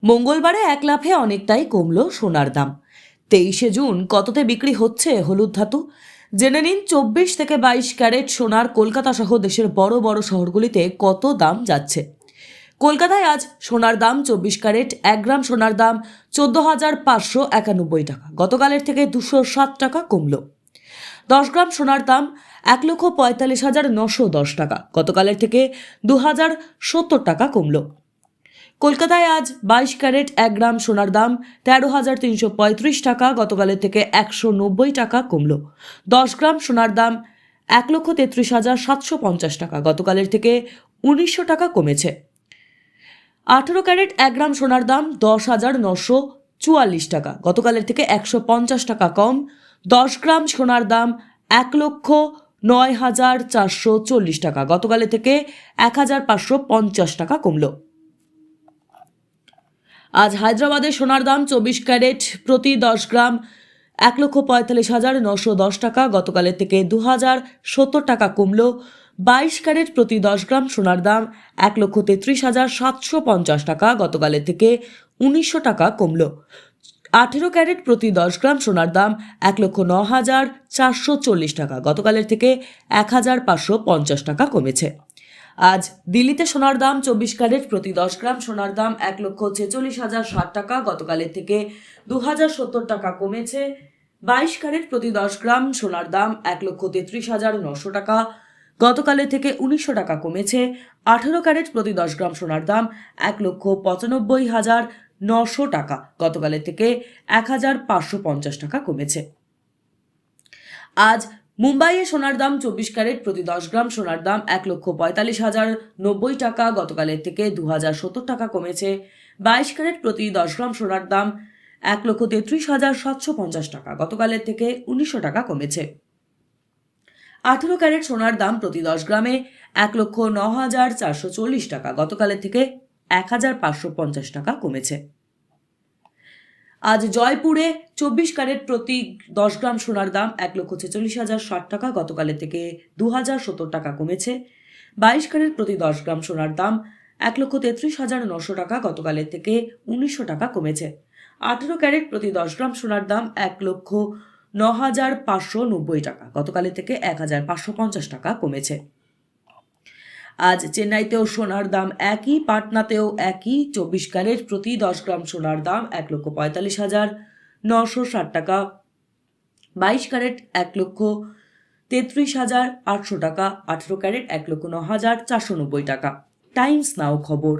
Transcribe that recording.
মঙ্গলবারে এক লাফে অনেকটাই কমলো সোনার দাম। 23শে জুন কততে বিক্রি হচ্ছে হলুদ ধাতু জেনে নিন। 24 থেকে 22 ক্যারেট সোনার কলকাতা সহ দেশের বড় বড় শহরগুলিতে কত দাম যাচ্ছে। কলকাতায় আজ সোনার দাম 24 ক্যারেট 1 গ্রাম সোনার দাম 14,591 টাকা, গতকালের থেকে 207 টাকা কমলো। 10 গ্রাম সোনার দাম 1,45,910 টাকা, গতকালের থেকে 2,070 টাকা কমলো। কলকাতায় আজ 22 ক্যারেট 1 গ্রাম সোনার দাম 13,335 টাকা, গতকালের থেকে 190 টাকা কমলো। 10 গ্রাম সোনার দাম 1,33,750 টাকা, গতকালের থেকে 1,900 টাকা কমেছে। 18 ক্যারেট 1 গ্রাম সোনার দাম 10,944 টাকা, গতকালের থেকে 150 টাকা কম। 10 গ্রাম সোনার দাম 1,09,440 টাকা, গতকালের থেকে 1,550 টাকা কমলো। আজ হায়দ্রাবাদে সোনার দাম 24 ক্যারেট প্রতি 10 গ্রাম 1,45,910 টাকা, গতকালের থেকে 2,070 টাকা কমলো। 22 ক্যারেট প্রতি 10 গ্রাম সোনার দাম 1,33,750 টাকা, গতকালের থেকে 1,900 টাকা কমলো। 18 ক্যারেট প্রতি 10 গ্রাম সোনার দাম 1,09,440 টাকা, গতকালের থেকে 1,550 টাকা কমেছে। আজ দিল্লিতে সোনার দাম 24 ক্যারেট প্রতি 10 গ্রাম সোনার দাম 1,46,060 টাকা, গতকালের থেকে 2,070 টাকা কমেছে। 22 ক্যারেট প্রতি 10 গ্রাম সোনার দাম 1,33,900 টাকা, গতকালের থেকে 1,900 টাকা কমেছে। 18 ক্যারেট প্রতি 10 গ্রাম সোনার দাম 1,95,900 টাকা, গতকালের থেকে 1,550 টাকা কমেছে। আজ মুম্বাইয়ে সোনার দাম 24 ক্যারেট প্রতি 10 গ্রাম সোনার দাম 1,45,090 টাকা, গতকালের থেকে 2,070 টাকা কমেছে। 22 ক্যারেট প্রতি 10 গ্রাম সোনার দাম 1,33,750 টাকা, গতকালের থেকে 1,900 টাকা কমেছে। 18 ক্যারেট সোনার দাম প্রতি 10 গ্রামে 1,09,440 টাকা, গতকালের থেকে 1,550 টাকা কমেছে। আজ জয়পুরে 24 ক্যারেট প্রতি 10 গ্রাম সোনার দাম 1,46,060 টাকা, গতকালের থেকে 2,070 টাকা কমেছে। 22 ক্যারেট প্রতি 10 গ্রাম সোনার দাম 1,33,900 টাকা, গতকালের থেকে 1,900 টাকা কমেছে। 18 ক্যারেট প্রতি 10 গ্রাম সোনার দাম 1,09,590 টাকা, গতকালের থেকে 1,550 টাকা কমেছে। আজ চেন্নাইতেও সোনার দাম একই, পাটনাতেও একই। 24 ক্যারেট প্রতি 10 গ্রাম সোনার দাম 1,45,960 টাকা। 22 ক্যারেট 1,33,800 টাকা। 18 ক্যারেট 1,09,490 টাকা। টাইমস নাও খবর।